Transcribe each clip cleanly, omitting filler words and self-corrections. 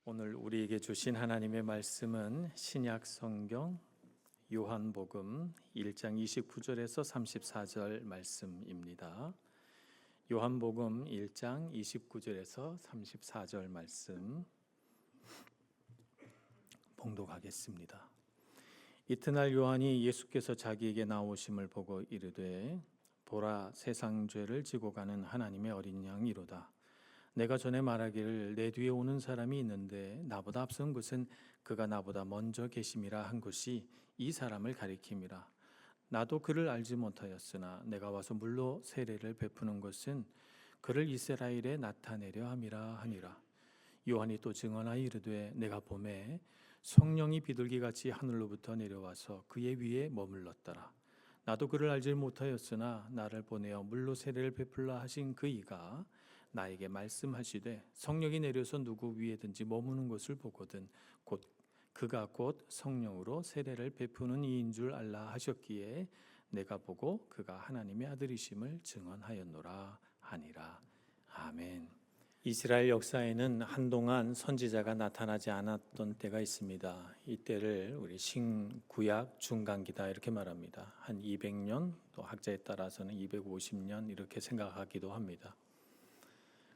오늘 우리에게 주신 하나님의 말씀은 신약 성경 요한복음 1장 29절에서 34절 말씀입니다. 요한복음 1장 29절에서 34절 말씀 봉독하겠습니다. 이튿날 요한이 예수께서 자기에게 나오심을 보고 이르되 보라, 세상 죄를 지고 가는 하나님의 어린 양이로다. 내가 전에 말하기를 내 뒤에 오는 사람이 있는데 나보다 앞선 것은 그가 나보다 먼저 계심이라 한 것이 이 사람을 가리킴이라. 나도 그를 알지 못하였으나 내가 와서 물로 세례를 베푸는 것은 그를 이스라엘에 나타내려 함이라 하니라. 요한이 또 증언하여 이르되 내가 보매 성령이 비둘기같이 하늘로부터 내려와서 그의 위에 머물렀더라. 나도 그를 알지 못하였으나 나를 보내어 물로 세례를 베풀라 하신 그이가 나에게 말씀하시되 성령이 내려서 누구 위에든지 머무는 것을 보거든 그가 곧 성령으로 세례를 베푸는 이인 줄 알라 하셨기에 내가 보고 그가 하나님의 아들이심을 증언하였노라 하니라. 아멘. 이스라엘 역사에는 한동안 선지자가 나타나지 않았던 때가 있습니다. 이때를 우리 신구약 중간기다 이렇게 말합니다. 한 200년, 또 학자에 따라서는 250년 이렇게 생각하기도 합니다.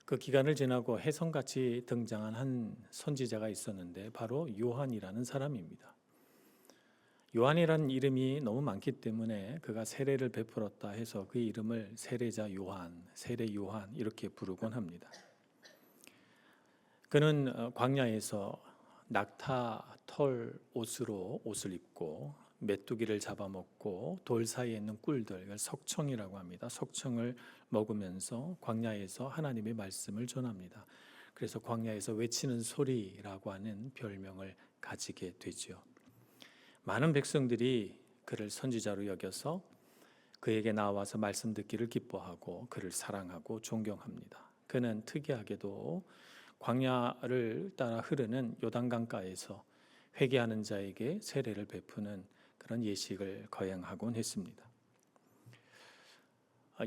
그 기간을 지나고 혜성같이 등장한 한 선지자가 있었는데 바로 요한이라는 사람입니다. 요한이라는 이름이 너무 많기 때문에 그가 세례를 베풀었다 해서 그 이름을 세례자 요한, 세례 요한 이렇게 부르곤 합니다. 그는 광야에서 낙타 털 옷으로 옷을 입고 메뚜기를 잡아먹고 돌 사이에 있는 꿀들, 이걸 석청이라고 합니다. 석청을 먹으면서 광야에서 하나님의 말씀을 전합니다. 그래서 광야에서 외치는 소리라고 하는 별명을 가지게 되죠. 많은 백성들이 그를 선지자로 여겨서 그에게 나와서 말씀 듣기를 기뻐하고 그를 사랑하고 존경합니다. 그는 특이하게도 광야를 따라 흐르는 요단강가에서 회개하는 자에게 세례를 베푸는 그런 예식을 거행하곤 했습니다.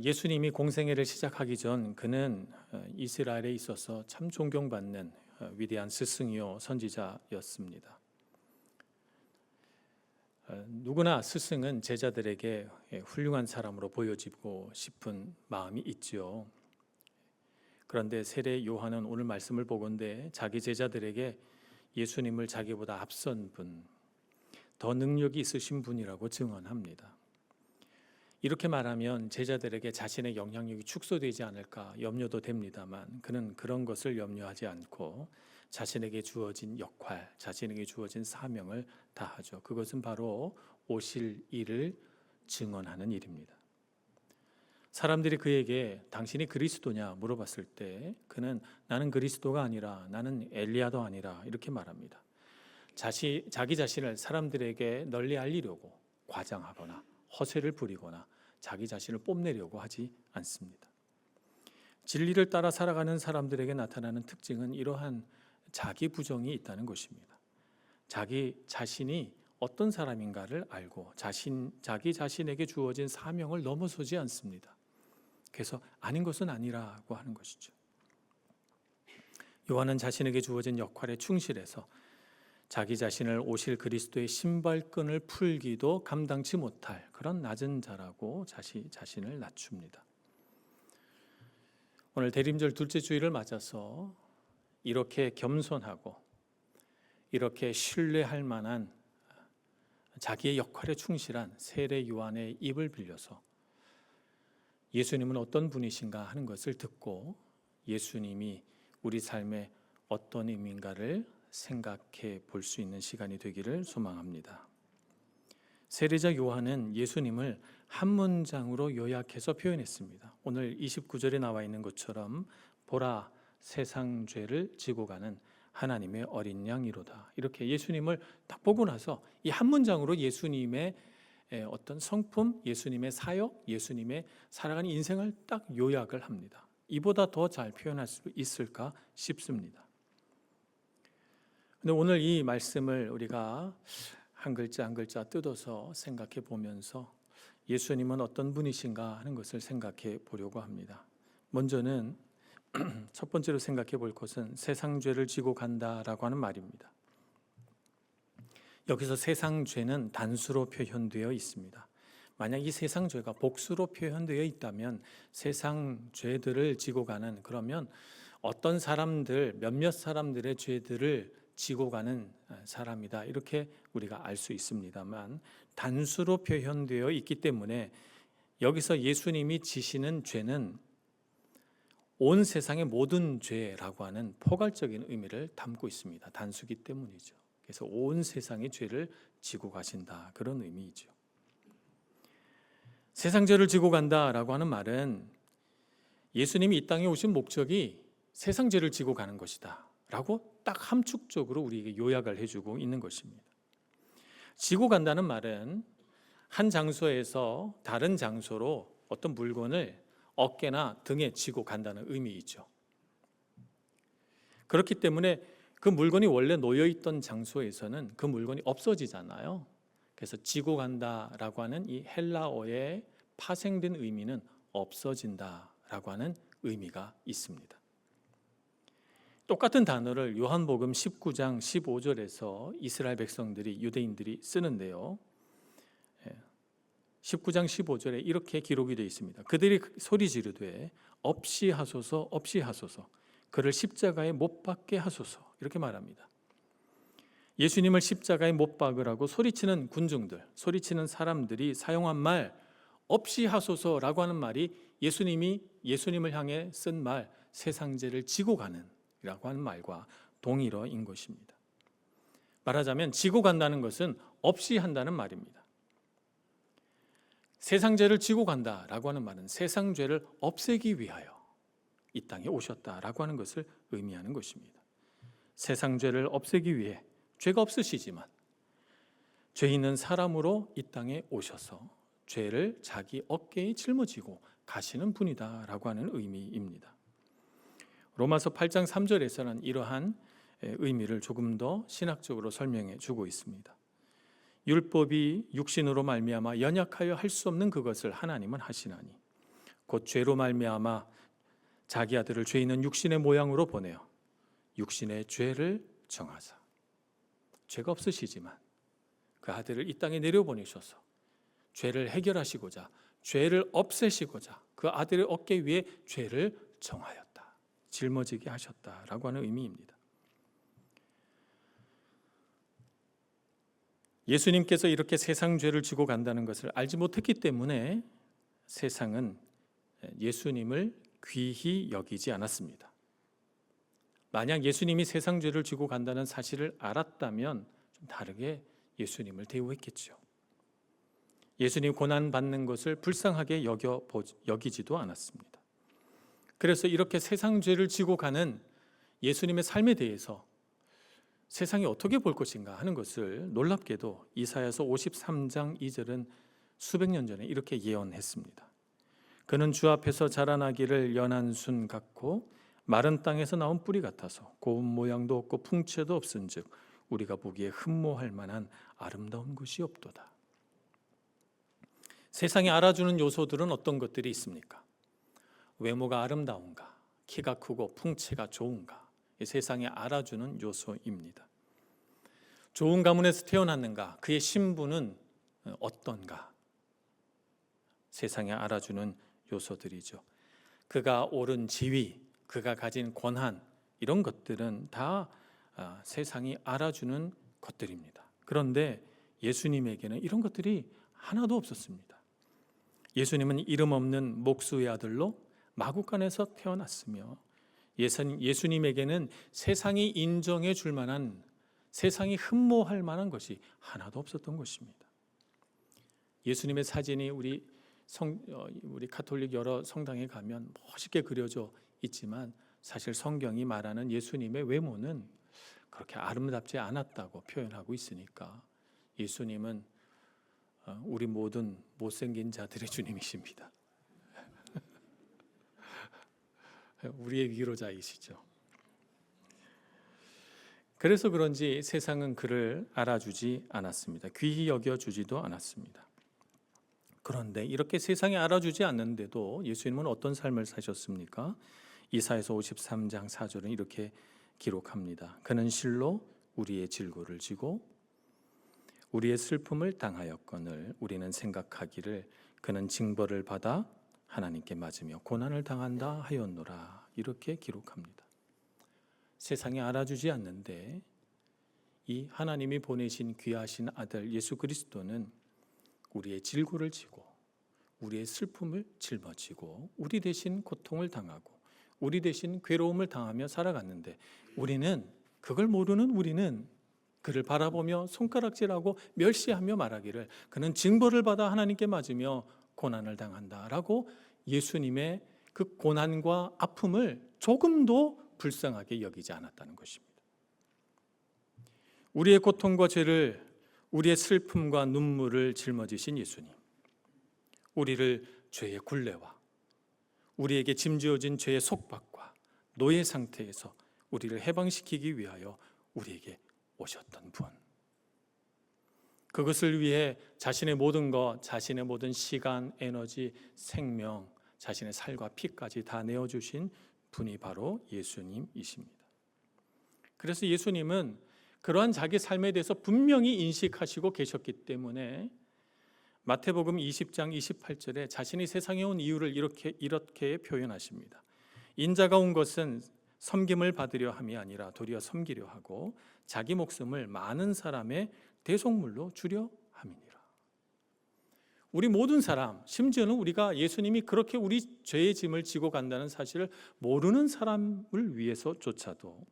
예수님이 공생애를 시작하기 전 그는 이스라엘에 있어서 참 존경받는 위대한 스승이요 선지자였습니다. 누구나 스승은 제자들에게 훌륭한 사람으로 보여지고 싶은 마음이 있죠. 그런데 세례 요한은 오늘 말씀을 보건대 자기 제자들에게 예수님을 자기보다 앞선 분, 더 능력이 있으신 분이라고 증언합니다. 이렇게 말하면 제자들에게 자신의 영향력이 축소되지 않을까 염려도 됩니다만 그는 그런 것을 염려하지 않고 자신에게 주어진 역할, 자신에게 주어진 사명을 다하죠. 그것은 바로 오실 일을 증언하는 일입니다. 사람들이 그에게 당신이 그리스도냐 물어봤을 때 그는 나는 그리스도가 아니라 나는 엘리야도 아니라 이렇게 말합니다. 자기 자신을 사람들에게 널리 알리려고 과장하거나 허세를 부리거나 자기 자신을 뽐내려고 하지 않습니다. 진리를 따라 살아가는 사람들에게 나타나는 특징은 이러한 자기 부정이 있다는 것입니다. 자기 자신이 어떤 사람인가를 알고 자기 자신에게 주어진 사명을 넘어서지 않습니다. 그래서 아닌 것은 아니라고 하는 것이죠. 요한은 자신에게 주어진 역할에 충실해서 자기 자신을 오실 그리스도의 신발끈을 풀기도 감당치 못할 그런 낮은 자라고 자신을 낮춥니다. 오늘 대림절 둘째 주일을 맞아서 이렇게 겸손하고 이렇게 신뢰할 만한 자기의 역할에 충실한 세례 요한의 입을 빌려서 예수님은 어떤 분이신가 하는 것을 듣고 예수님이 우리 삶에 어떤 의미인가를 생각해 볼 수 있는 시간이 되기를 소망합니다. 세례자 요한은 예수님을 한 문장으로 요약해서 표현했습니다. 오늘 29절에 나와 있는 것처럼 보라, 세상 죄를 지고 가는 하나님의 어린 양이로다. 이렇게 예수님을 딱 보고 나서 이 한 문장으로 예수님의 어떤 성품, 예수님의 사역, 예수님의 살아가는 인생을 딱 요약을 합니다. 이보다 더 잘 표현할 수 있을까 싶습니다. 근데 오늘 이 말씀을 우리가 한 글자 한 글자 뜯어서 생각해 보면서 예수님은 어떤 분이신가 하는 것을 생각해 보려고 합니다. 먼저는 첫 번째로 생각해 볼 것은 세상 죄를 지고 간다라고 하는 말입니다. 여기서 세상 죄는 단수로 표현되어 있습니다. 만약 이 세상 죄가 복수로 표현되어 있다면 세상 죄들을 지고 가는, 그러면 어떤 사람들, 몇몇 사람들의 죄들을 지고 가는 사람이다, 이렇게 우리가 알 수 있습니다만, 단수로 표현되어 있기 때문에 여기서 예수님이 지시는 죄는 온 세상의 모든 죄라고 하는 포괄적인 의미를 담고 있습니다. 단수기 때문이죠. 그래서 온 세상의 죄를 지고 가신다, 그런 의미이죠. 세상 죄를 지고 간다라고 하는 말은 예수님이 이 땅에 오신 목적이 세상 죄를 지고 가는 것이다 라고 딱 함축적으로 우리에게 요약을 해주고 있는 것입니다. 지고 간다는 말은 한 장소에서 다른 장소로 어떤 물건을 어깨나 등에 지고 간다는 의미이죠. 그렇기 때문에 그 물건이 원래 놓여있던 장소에서는 그 물건이 없어지잖아요. 그래서 지고 간다라고 하는 이 헬라어의 파생된 의미는 없어진다라고 하는 의미가 있습니다. 똑같은 단어를 요한복음 19장 15절에서 이스라엘 백성들이, 유대인들이 쓰는데요. 19장 15절에 이렇게 기록이 되어 있습니다. 그들이 소리 지르되 없이 하소서, 없이 하소서, 그를 십자가에 못 박게 하소서, 이렇게 말합니다. 예수님을 십자가에 못 박으라고 소리치는 군중들, 소리치는 사람들이 사용한 말 없이 하소서라고 하는 말이 예수님을 향해 쓴 말, 세상죄를 지고 가는 라고 하는 말과 동일어인 것입니다. 말하자면 지고 간다는 것은 없이 한다는 말입니다. 세상죄를 지고 간다라고 하는 말은 세상죄를 없애기 위하여 이 땅에 오셨다라고 하는 것을 의미하는 것입니다. 세상죄를 없애기 위해, 죄가 없으시지만 죄 있는 사람으로 이 땅에 오셔서 죄를 자기 어깨에 짊어지고 가시는 분이다라고 하는 의미입니다. 로마서 8장 3절에서는 이러한 의미를 조금 더 신학적으로 설명해 주고 있습니다. 율법이 육신으로 말미암아 연약하여 할 수 없는 그것을 하나님은 하시나니 곧 죄로 말미암아 자기 아들을 죄 있는 육신의 모양으로 보내어 육신의 죄를 정하사, 죄가 없으시지만 그 아들을 이 땅에 내려보내셔서 죄를 해결하시고자, 죄를 없애시고자 그 아들의 어깨 위에 죄를 정하였다, 짊어지게 하셨다라고 하는 의미입니다. 예수님께서 이렇게 세상 죄를 지고 간다는 것을 알지 못했기 때문에 세상은 예수님을 귀히 여기지 않았습니다. 만약 예수님이 세상 죄를 지고 간다는 사실을 알았다면 좀 다르게 예수님을 대우했겠죠. 예수님 고난받는 것을 불쌍하게 여기지도 않았습니다. 그래서 이렇게 세상 죄를 지고 가는 예수님의 삶에 대해서 세상이 어떻게 볼 것인가 하는 것을 놀랍게도 이사야서 53장 2절은 수백 년 전에 이렇게 예언했습니다. 그는 주 앞에서 자라나기를 연한 순 같고 마른 땅에서 나온 뿌리 같아서 고운 모양도 없고 풍채도 없은즉 우리가 보기에 흠모할 만한 아름다운 것이 없도다. 세상에 알아주는 요소들은 어떤 것들이 있습니까? 외모가 아름다운가, 키가 크고 풍채가 좋은가, 이 세상에 알아주는 요소입니다. 좋은 가문에서 태어났는가, 그의 신분은 어떤가, 세상에 알아주는 요소들이죠. 그가 오른 지위, 그가 가진 권한, 이런 것들은 다 세상이 알아주는 것들입니다. 그런데 예수님에게는 이런 것들이 하나도 없었습니다. 예수님은 이름 없는 목수의 아들로 마구간에서 태어났으며 예수님에게는 세상이 인정해 줄 만한, 세상이 흠모할 만한 것이 하나도 없었던 것입니다. 예수님의 사진이 우리 가톨릭 여러 성당에 가면 멋있게 그려져 있지만 사실 성경이 말하는 예수님의 외모는 그렇게 아름답지 않았다고 표현하고 있으니까 예수님은 우리 모든 못생긴 자들의 주님이십니다. 우리의 위로자이시죠. 그래서 그런지 세상은 그를 알아주지 않았습니다. 귀히 여겨주지도 않았습니다. 그런데 이렇게 세상이 알아주지 않는데도 예수님은 어떤 삶을 사셨습니까? 이사야서 53장 4절은 이렇게 기록합니다. 그는 실로 우리의 질고를 지고 우리의 슬픔을 당하였거늘 우리는 생각하기를 그는 징벌을 받아 하나님께 맞으며 고난을 당한다 하였노라. 이렇게 기록합니다. 세상이 알아주지 않는데 이 하나님이 보내신 귀하신 아들 예수 그리스도는 우리의 질고를 지고 우리의 슬픔을 짊어지고 우리 대신 고통을 당하고 우리 대신 괴로움을 당하며 살아갔는데 우리는 그걸 모르는 우리는 그를 바라보며 손가락질하고 멸시하며 말하기를 그는 징벌을 받아 하나님께 맞으며 고난을 당한다라고 예수님의 그 고난과 아픔을 조금도 불쌍하게 여기지 않았다는 것입니다. 우리의 고통과 죄를 우리의 슬픔과 눈물을 짊어지신 예수님, 우리를 죄의 굴레와 우리에게 짐지어진 죄의 속박과 노예 상태에서 우리를 해방시키기 위하여 우리에게 오셨던 분, 그것을 위해 자신의 모든 것, 자신의 모든 시간, 에너지, 생명, 자신의 살과 피까지 다 내어주신 분이 바로 예수님이십니다. 그래서 예수님은 그러한 자기 삶에 대해서 분명히 인식하시고 계셨기 때문에 마태복음 20장 28절에 자신이 세상에 온 이유를 이렇게 표현하십니다. 인자가 온 것은 섬김을 받으려 함이 아니라 도리어 섬기려 하고 자기 목숨을 많은 사람의 대속물로 주려 함이니라. 우리 모든 사람, 심지어는 우리가 예수님이 그렇게 우리 죄의 짐을 지고 간다는 사실을 모르는 사람을 위해서조차도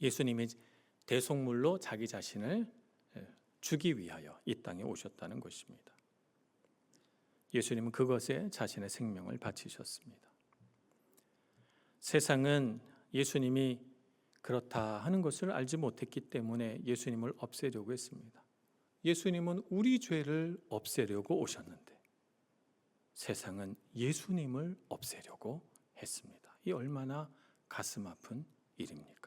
예수님이 대속물로 자기 자신을 주기 위하여 이 땅에 오셨다는 것입니다. 예수님은 그것에 자신의 생명을 바치셨습니다. 세상은 예수님이 그렇다 하는 것을 알지 못했기 때문에 예수님을 없애려고 했습니다. 예수님은 우리 죄를 없애려고 오셨는데 세상은 예수님을 없애려고 했습니다. 이 얼마나 가슴 아픈 일입니까?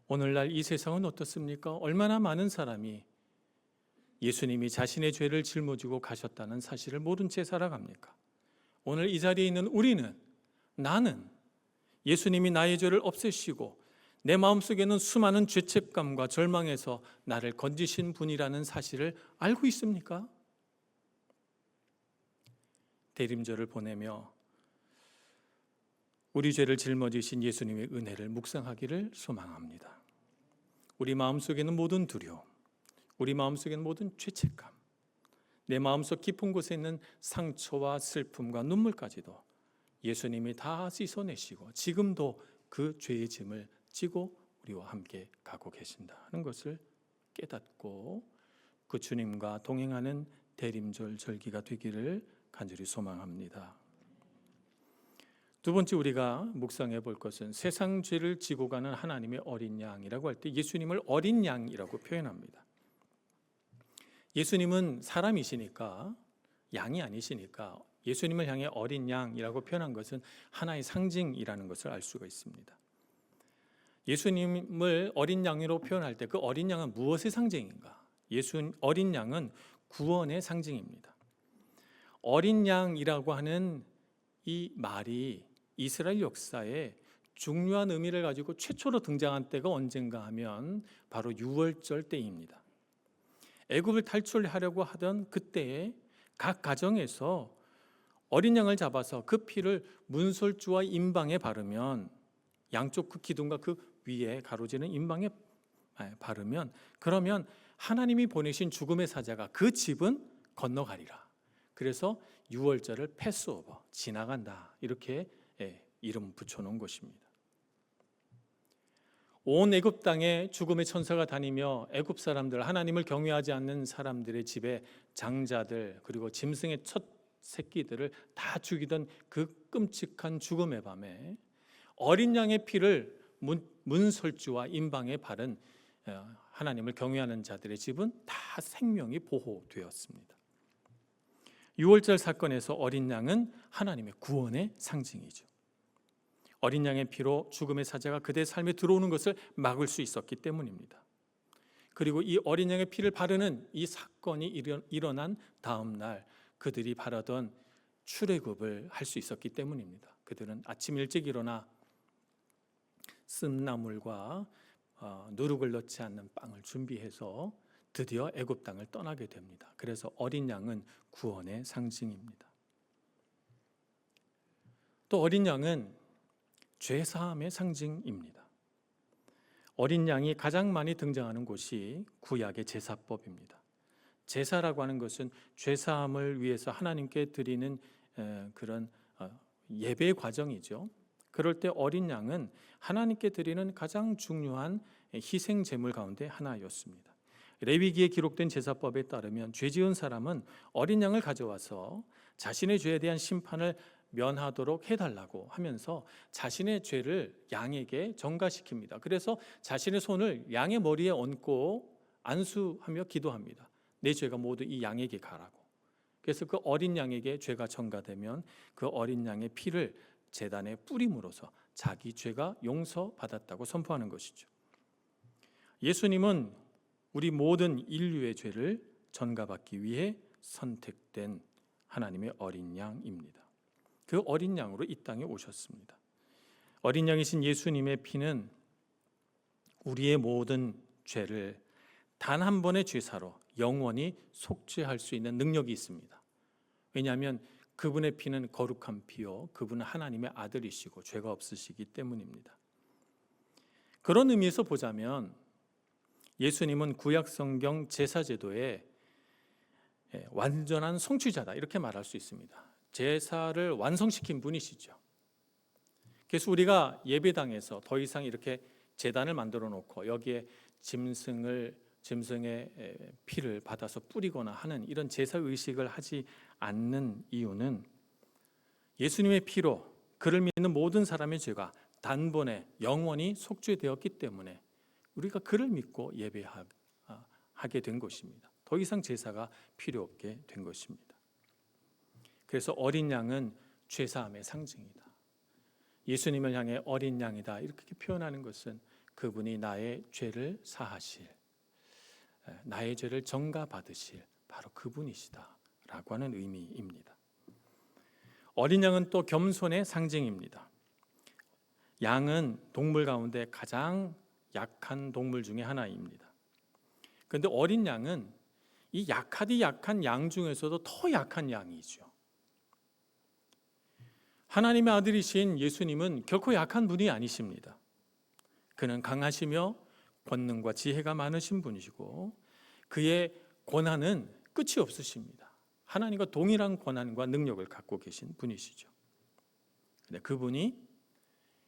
오늘날 이 세상은 어떻습니까? 얼마나 많은 사람이 예수님이 자신의 죄를 짊어지고 가셨다는 사실을 모른 채 살아갑니까? 오늘 이 자리에 있는 우리는, 나는 예수님이 나의 죄를 없애시고 내 마음속에는 수많은 죄책감과 절망에서 나를 건지신 분이라는 사실을 알고 있습니까? 대림절을 보내며 우리 죄를 짊어지신 예수님의 은혜를 묵상하기를 소망합니다. 우리 마음속에는 모든 두려움, 우리 마음속에는 모든 죄책감, 내 마음속 깊은 곳에 있는 상처와 슬픔과 눈물까지도 예수님이 다 씻어내시고 지금도 그 죄의 짐을 지고 우리와 함께 가고 계신다는 것을 깨닫고 그 주님과 동행하는 대림절 절기가 되기를 간절히 소망합니다. 두 번째 우리가 묵상해 볼 것은 세상 죄를 지고 가는 하나님의 어린 양이라고 할 때 예수님을 어린 양이라고 표현합니다. 예수님은 사람이시니까, 양이 아니시니까 예수님을 향해 어린 양이라고 표현한 것은 하나의 상징이라는 것을 알 수가 있습니다. 예수님을 어린 양으로 표현할 때 그 어린 양은 무엇의 상징인가? 어린 양은 구원의 상징입니다. 어린 양이라고 하는 이 말이 이스라엘 역사에 중요한 의미를 가지고 최초로 등장한 때가 언젠가 하면 바로 유월절 때입니다. 애굽을 탈출하려고 하던 그때에 각 가정에서 어린 양을 잡아서 그 피를 문설주와 임방에 바르면, 양쪽 그 기둥과 그 위에 가로지는 임방에 바르면, 그러면 하나님이 보내신 죽음의 사자가 그 집은 건너가리라. 그래서 유월절을 패스오버, 지나간다, 이렇게 이름 붙여놓은 것입니다. 온 애굽 땅에 죽음의 천사가 다니며 애굽 사람들, 하나님을 경외하지 않는 사람들의 집에 장자들 그리고 짐승의 첫 새끼들을 다 죽이던 그 끔찍한 죽음의 밤에 어린 양의 피를 문설주와 임방에 바른 하나님을 경외하는 자들의 집은 다 생명이 보호되었습니다. 유월절 사건에서 어린 양은 하나님의 구원의 상징이죠. 어린 양의 피로 죽음의 사자가 그들의 삶에 들어오는 것을 막을 수 있었기 때문입니다. 그리고 이 어린 양의 피를 바르는 이 사건이 일어난 다음 날 그들이 바라던 출애굽을 할 수 있었기 때문입니다. 그들은 아침 일찍 일어나 쓴나물과 누룩을 넣지 않는 빵을 준비해서 드디어 애굽 땅을 떠나게 됩니다. 그래서 어린 양은 구원의 상징입니다. 또 어린 양은 죄 사함의 상징입니다. 어린 양이 가장 많이 등장하는 곳이 구약의 제사법입니다. 제사라고 하는 것은 죄 사함을 위해서 하나님께 드리는 그런 예배 과정이죠. 그럴 때 어린 양은 하나님께 드리는 가장 중요한 희생 제물 가운데 하나였습니다. 레위기에 기록된 제사법에 따르면 죄 지은 사람은 어린 양을 가져와서 자신의 죄에 대한 심판을 면하도록 해달라고 하면서 자신의 죄를 양에게 전가시킵니다. 그래서 자신의 손을 양의 머리에 얹고 안수하며 기도합니다. 내 죄가 모두 이 양에게 가라고. 그래서 그 어린 양에게 죄가 전가되면 그 어린 양의 피를 제단에 뿌림으로써 자기 죄가 용서받았다고 선포하는 것이죠. 예수님은 우리 모든 인류의 죄를 전가받기 위해 선택된 하나님의 어린 양입니다. 그 어린 양으로 이 땅에 오셨습니다. 어린 양이신 예수님의 피는 우리의 모든 죄를 단 한 번의 죄사로 영원히 속죄할 수 있는 능력이 있습니다. 왜냐하면 그분의 피는 거룩한 피요, 그분은 하나님의 아들이시고 죄가 없으시기 때문입니다. 그런 의미에서 보자면 예수님은 구약성경 제사제도의 완전한 성취자다, 이렇게 말할 수 있습니다. 제사를 완성시킨 분이시죠. 그래서 우리가 예배당에서 더 이상 이렇게 제단을 만들어 놓고 여기에 짐승의 피를 받아서 뿌리거나 하는 이런 제사 의식을 하지 않는 이유는 예수님의 피로 그를 믿는 모든 사람의 죄가 단번에 영원히 속죄되었기 때문에 우리가 그를 믿고 예배하게 된 것입니다. 더 이상 제사가 필요 없게 된 것입니다. 그래서 어린 양은 죄사함의 상징이다. 예수님을 향해 어린 양이다, 이렇게 표현하는 것은 그분이 나의 죄를 사하실, 나의 죄를 전가받으실 바로 그분이시다라고 하는 의미입니다. 어린 양은 또 겸손의 상징입니다. 양은 동물 가운데 가장 약한 동물 중에 하나입니다. 그런데 어린 양은 이 약하디 약한 양 중에서도 더 약한 양이죠. 하나님의 아들이신 예수님은 결코 약한 분이 아니십니다. 그는 강하시며 권능과 지혜가 많으신 분이시고 그의 권한은 끝이 없으십니다. 하나님과 동일한 권한과 능력을 갖고 계신 분이시죠. 근데 그분이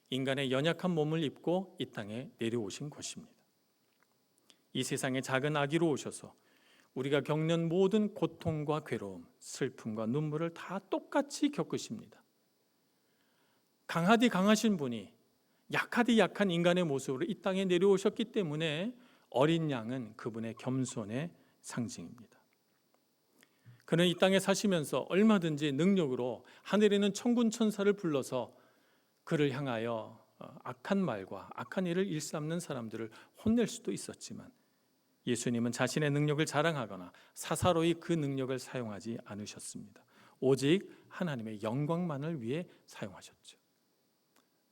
인간의 연약한 몸을 입고 이 땅에 내려오신 것입니다. 이 세상에 작은 아기로 오셔서 우리가 겪는 모든 고통과 괴로움, 슬픔과 눈물을 다 똑같이 겪으십니다. 강하디 강하신 분이 약하디 약한 인간의 모습으로 이 땅에 내려오셨기 때문에 어린 양은 그분의 겸손의 상징입니다. 그는 이 땅에 사시면서 얼마든지 능력으로 하늘에 있는 천군 천사를 불러서 그를 향하여 악한 말과 악한 일을 일삼는 사람들을 혼낼 수도 있었지만 예수님은 자신의 능력을 자랑하거나 사사로이 그 능력을 사용하지 않으셨습니다. 오직 하나님의 영광만을 위해 사용하셨죠.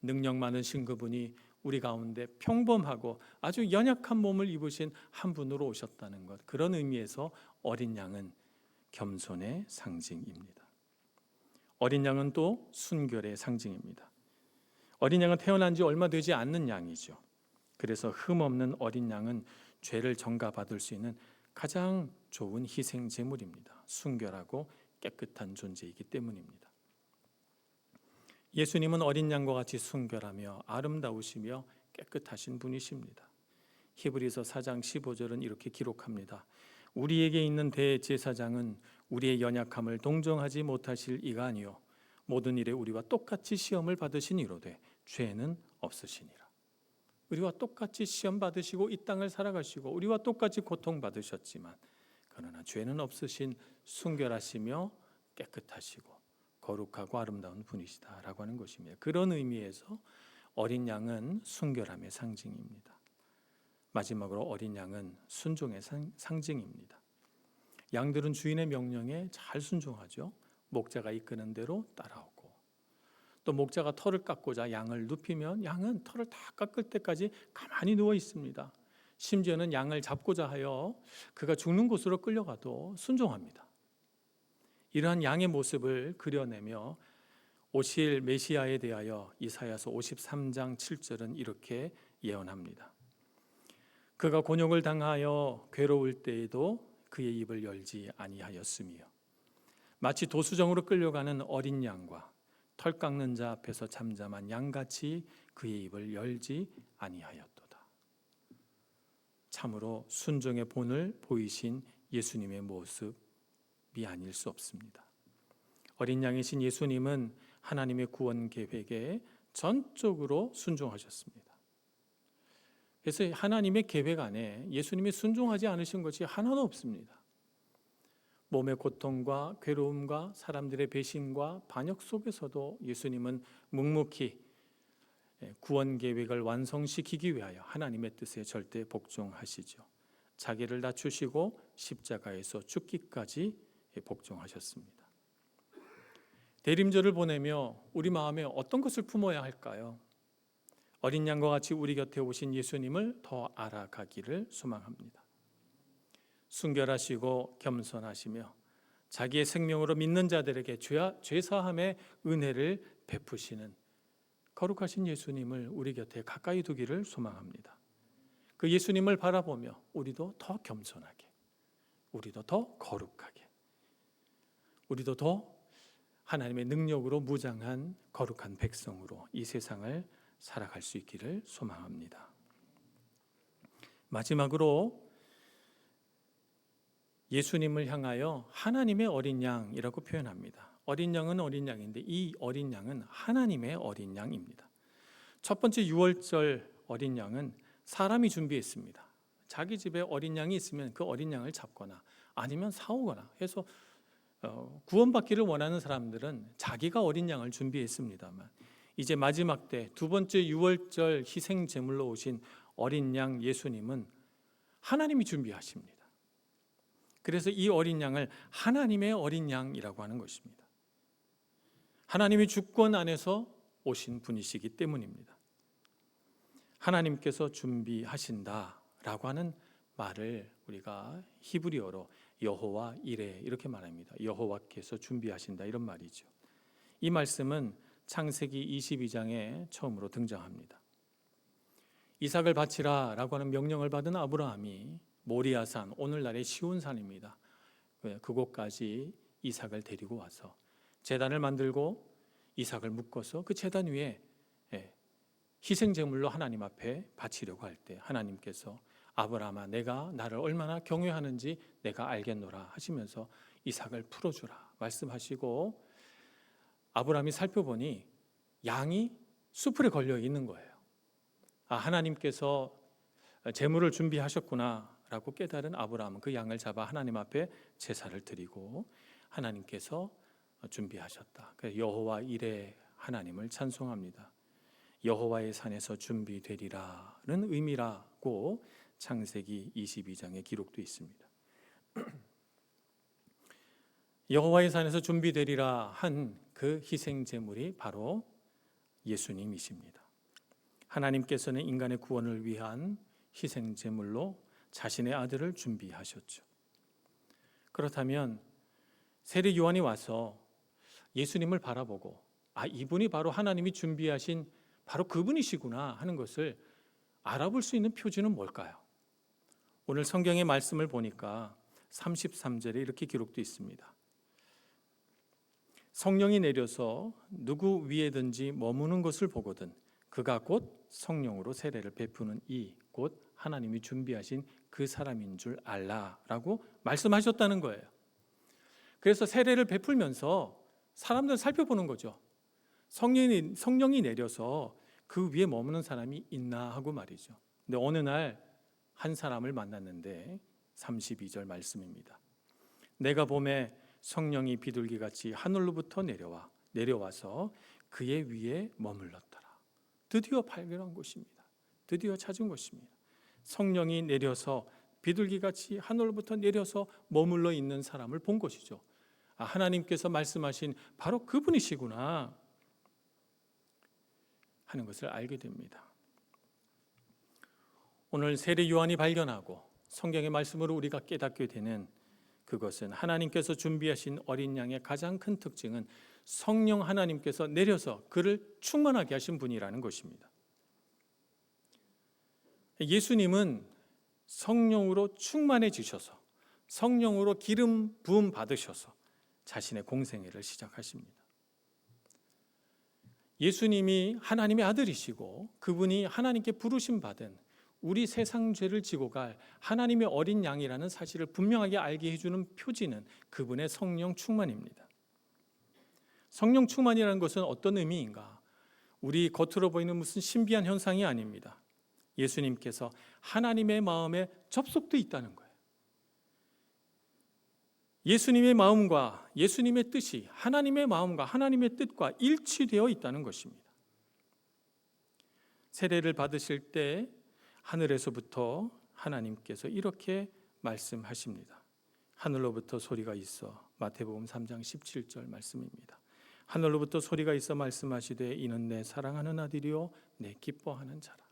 능력 많으신 그분이 우리 가운데 평범하고 아주 연약한 몸을 입으신 한 분으로 오셨다는 것, 그런 의미에서 어린 양은 겸손의 상징입니다. 어린 양은 또 순결의 상징입니다. 어린 양은 태어난 지 얼마 되지 않는 양이죠. 그래서 흠없는 어린 양은 죄를 전가받을 수 있는 가장 좋은 희생 제물입니다. 순결하고 깨끗한 존재이기 때문입니다. 예수님은 어린 양과 같이 순결하며 아름다우시며 깨끗하신 분이십니다. 히브리서 4장 15절은 이렇게 기록합니다. 우리에게 있는 대제사장은 우리의 연약함을 동정하지 못하실 이가 아니요 모든 일에 우리와 똑같이 시험을 받으신 이로되 죄는 없으시니라. 우리와 똑같이 시험 받으시고 이 땅을 살아가시고 우리와 똑같이 고통 받으셨지만 그러나 죄는 없으신 순결하시며 깨끗하시고 거룩하고 아름다운 분이시다라고 하는 것입니다. 그런 의미에서 어린 양은 순결함의 상징입니다. 마지막으로 어린 양은 순종의 상징입니다. 양들은 주인의 명령에 잘 순종하죠. 목자가 이끄는 대로 따라오고, 또 목자가 털을 깎고자 양을 눕히면 양은 털을 다 깎을 때까지 가만히 누워 있습니다. 심지어는 양을 잡고자 하여 그가 죽는 곳으로 끌려가도 순종합니다. 이러한 양의 모습을 그려내며 오실 메시아에 대하여 이사야서 53장 7절은 이렇게 예언합니다. 그가 곤욕을 당하여 괴로울 때에도 그의 입을 열지 아니하였으며 마치 도수정으로 끌려가는 어린 양과 털 깎는 자 앞에서 잠잠한 양같이 그의 입을 열지 아니하였도다. 참으로 순종의 본을 보이신 예수님의 모습이 아닐 수 없습니다. 어린 양이신 예수님은 하나님의 구원 계획에 전적으로 순종하셨습니다. 그래서 하나님의 계획 안에 예수님이 순종하지 않으신 것이 하나도 없습니다. 몸의 고통과 괴로움과 사람들의 배신과 반역 속에서도 예수님은 묵묵히 구원 계획을 완성시키기 위하여 하나님의 뜻에 절대 복종하시죠. 자기를 낮추시고 십자가에서 죽기까지 복종하셨습니다. 대림절을 보내며 우리 마음에 어떤 것을 품어야 할까요? 어린 양과 같이 우리 곁에 오신 예수님을 더 알아가기를 소망합니다. 순결하시고 겸손하시며 자기의 생명으로 믿는 자들에게 죄사함의 은혜를 베푸시는 거룩하신 예수님을 우리 곁에 가까이 두기를 소망합니다. 그 예수님을 바라보며 우리도 더 겸손하게, 우리도 더 거룩하게, 우리도 더 하나님의 능력으로 무장한 거룩한 백성으로 이 세상을 살아갈 수 있기를 소망합니다. 마지막으로 예수님을 향하여 하나님의 어린 양이라고 표현합니다. 어린 양은 어린 양인데 이 어린 양은 하나님의 어린 양입니다. 첫 번째 유월절 어린 양은 사람이 준비했습니다. 자기 집에 어린 양이 있으면 그 어린 양을 잡거나 아니면 사오거나 해서 구원받기를 원하는 사람들은 자기가 어린 양을 준비했습니다만, 이제 마지막 때 두 번째 유월절 희생 제물로 오신 어린 양 예수님은 하나님이 준비하십니다. 그래서 이 어린 양을 하나님의 어린 양이라고 하는 것입니다. 하나님의 주권 안에서 오신 분이시기 때문입니다. 하나님께서 준비하신다라고 하는 말을 우리가 히브리어로 여호와 이레 이렇게 말합니다. 여호와께서 준비하신다 이런 말이죠. 이 말씀은 창세기 22장에 처음으로 등장합니다. 이삭을 바치라라고 하는 명령을 받은 아브라함이 모리아산, 오늘날의 시온산입니다. 그곳까지 이삭을 데리고 와서 제단을 만들고 이삭을 묶어서 그 제단 위에 희생제물로 하나님 앞에 바치려고 할 때 하나님께서 아브라함아 내가 나를 얼마나 경외하는지 내가 알겠노라 하시면서 이삭을 풀어주라 말씀하시고, 아브라함이 살펴보니 양이 수풀에 걸려 있는 거예요. 하나님께서 제물을 준비하셨구나 라고 깨달은 아브라함은 그 양을 잡아 하나님 앞에 제사를 드리고 하나님께서 준비하셨다. 그래서 여호와 이레 하나님을 찬송합니다. 여호와의 산에서 준비되리라는 의미라고 창세기 22장에 기록되어 있습니다. 여호와의 산에서 준비되리라 한 그 희생 제물이 바로 예수님이십니다. 하나님께서는 인간의 구원을 위한 희생 제물로 자신의 아들을 준비하셨죠. 그렇다면 세례 요한이 와서 예수님을 바라보고 이분이 바로 하나님이 준비하신 바로 그분이시구나 하는 것을 알아볼 수 있는 표지는 뭘까요? 오늘 성경의 말씀을 보니까 33절에 이렇게 기록되어 있습니다. 성령이 내려서 누구 위에든지 머무는 것을 보거든 그가 곧 성령으로 세례를 베푸는 이 곧 하나님이 준비하신 그 사람인 줄 알라라고 말씀하셨다는 거예요. 그래서 세례를 베풀면서 사람들 살펴보는 거죠. 성령이 내려서 그 위에 머무는 사람이 있나 하고 말이죠. 근데 어느 날 한 사람을 만났는데 32절 말씀입니다. 내가 봄에 성령이 비둘기같이 하늘로부터 내려와서 그의 위에 머물렀더라. 드디어 발견한 것입니다. 드디어 찾은 것입니다. 성령이 내려서 비둘기같이 하늘로부터 내려서 머물러 있는 사람을 본 것이죠. 하나님께서 말씀하신 바로 그분이시구나 하는 것을 알게 됩니다. 오늘 세례 요한이 발견하고 성경의 말씀으로 우리가 깨닫게 되는 그것은 하나님께서 준비하신 어린 양의 가장 큰 특징은 성령 하나님께서 내려서 그를 충만하게 하신 분이라는 것입니다. 예수님은 성령으로 충만해지셔서 성령으로 기름 부음 받으셔서 자신의 공생애를 시작하십니다. 예수님이 하나님의 아들이시고 그분이 하나님께 부르심 받은 우리 세상 죄를 지고 갈 하나님의 어린 양이라는 사실을 분명하게 알게 해주는 표지는 그분의 성령 충만입니다. 성령 충만이라는 것은 어떤 의미인가? 우리 겉으로 보이는 무슨 신비한 현상이 아닙니다. 예수님께서 하나님의 마음에 접속되어 있다는 거예요. 예수님의 마음과 예수님의 뜻이 하나님의 마음과 하나님의 뜻과 일치되어 있다는 것입니다. 세례를 받으실 때 하늘에서부터 하나님께서 이렇게 말씀하십니다. 하늘로부터 소리가 있어. 마태복음 3장 17절 말씀입니다. 하늘로부터 소리가 있어 말씀하시되 이는 내 사랑하는 아들이요 내 기뻐하는 자라.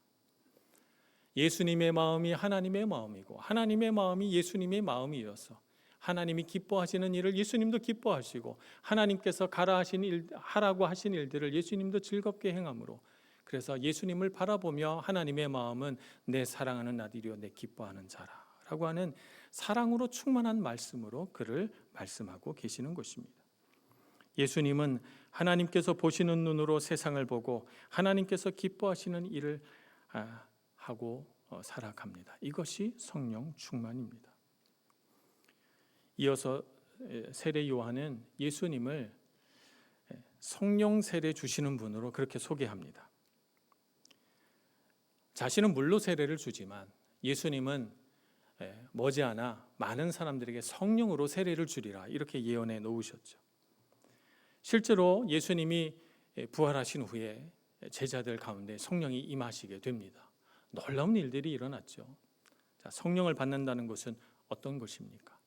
예수님의 마음이 하나님의 마음이고 하나님의 마음이 예수님의 마음이어서 하나님이 기뻐하시는 일을 예수님도 기뻐하시고 하나님께서 하라고 하신 일들을 예수님도 즐겁게 행함으로 그래서 예수님을 바라보며 하나님의 마음은 내 사랑하는 아들이요 내 기뻐하는 자라라고 하는 사랑으로 충만한 말씀으로 그를 말씀하고 계시는 것입니다. 예수님은 하나님께서 보시는 눈으로 세상을 보고 하나님께서 기뻐하시는 일을 하고 살아갑니다. 이것이 성령 충만입니다. 이어서 세례 요한은 예수님을 성령 세례 주시는 분으로 그렇게 소개합니다. 자신은 물로 세례를 주지만 예수님은 머지않아 많은 사람들에게 성령으로 세례를 주리라 이렇게 예언해 놓으셨죠. 실제로 예수님이 부활하신 후에 제자들 가운데 성령이 임하시게 됩니다. 놀라운 일들이 일어났죠. 자, 성령을 받는다는 것은 어떤 것입니까?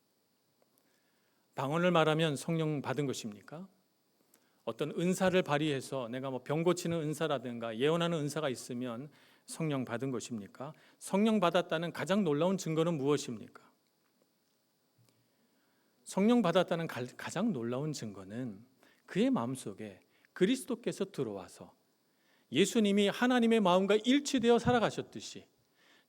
방언을 말하면 성령 받은 것입니까? 어떤 은사를 발휘해서 내가 병 고치는 은사라든가 예언하는 은사가 있으면 성령 받은 것입니까? 성령 받았다는 가장 놀라운 증거는 무엇입니까? 성령 받았다는 가장 놀라운 증거는 그의 마음속에 그리스도께서 들어와서 예수님이 하나님의 마음과 일치되어 살아가셨듯이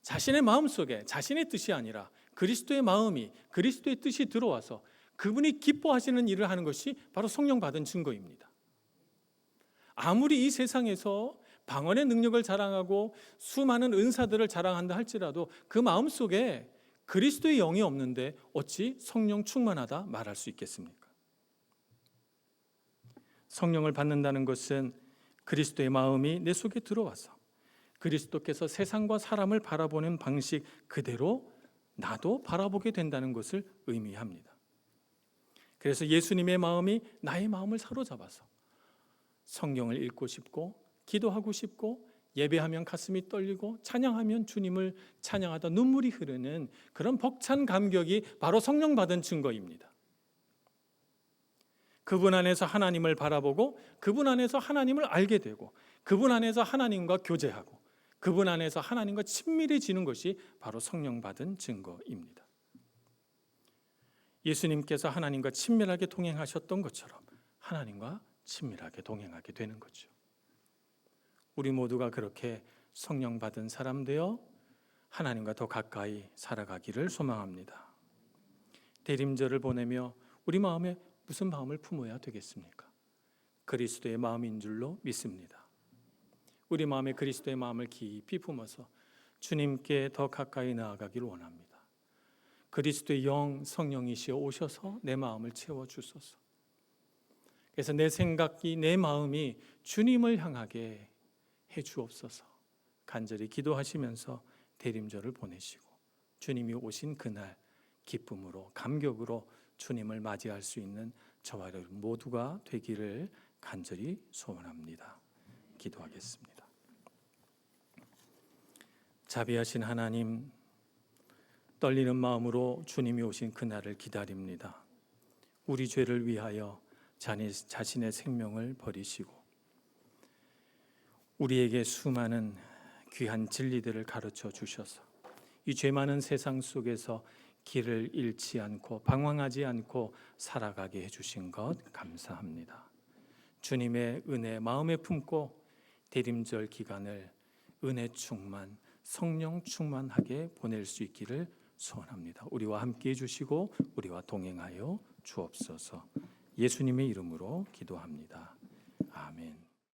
자신의 마음속에 자신의 뜻이 아니라 그리스도의 마음이 그리스도의 뜻이 들어와서 그분이 기뻐하시는 일을 하는 것이 바로 성령 받은 증거입니다. 아무리 이 세상에서 방언의 능력을 자랑하고 수많은 은사들을 자랑한다 할지라도 그 마음속에 그리스도의 영이 없는데 어찌 성령 충만하다 말할 수 있겠습니까? 성령을 받는다는 것은 그리스도의 마음이 내 속에 들어와서 그리스도께서 세상과 사람을 바라보는 방식 그대로 나도 바라보게 된다는 것을 의미합니다. 그래서 예수님의 마음이 나의 마음을 사로잡아서 성경을 읽고 싶고 기도하고 싶고 예배하면 가슴이 떨리고 찬양하면 주님을 찬양하다 눈물이 흐르는 그런 벅찬 감격이 바로 성령 받은 증거입니다. 그분 안에서 하나님을 바라보고 그분 안에서 하나님을 알게 되고 그분 안에서 하나님과 교제하고 그분 안에서 하나님과 친밀해지는 것이 바로 성령 받은 증거입니다. 예수님께서 하나님과 친밀하게 동행하셨던 것처럼 하나님과 친밀하게 동행하게 되는 거죠. 우리 모두가 그렇게 성령 받은 사람 되어 하나님과 더 가까이 살아가기를 소망합니다. 대림절을 보내며 우리 마음에 무슨 마음을 품어야 되겠습니까? 그리스도의 마음인 줄로 믿습니다. 우리 마음에 그리스도의 마음을 깊이 품어서 주님께 더 가까이 나아가기를 원합니다. 그리스도의 영 성령이시여 오셔서 내 마음을 채워주소서. 그래서 내 생각이 내 마음이 주님을 향하게 해주옵소서. 간절히 기도하시면서 대림절을 보내시고 주님이 오신 그날 기쁨으로 감격으로 주님을 맞이할 수 있는 저와 여러분 모두가 되기를 간절히 소원합니다. 기도하겠습니다. 자비하신 하나님, 떨리는 마음으로 주님이 오신 그날을 기다립니다. 우리 죄를 위하여 자신의 생명을 버리시고 우리에게 수많은 귀한 진리들을 가르쳐 주셔서 이 죄 많은 세상 속에서 길을 잃지 않고 방황하지 않고 살아가게 해주신 것 감사합니다. 주님의 은혜 마음에 품고 대림절 기간을 은혜 충만, 성령 충만하게 보낼 수 있기를 소원합니다. 우리와 함께 해주시고 우리와 동행하여 주옵소서. 예수님의 이름으로 기도합니다. 아멘.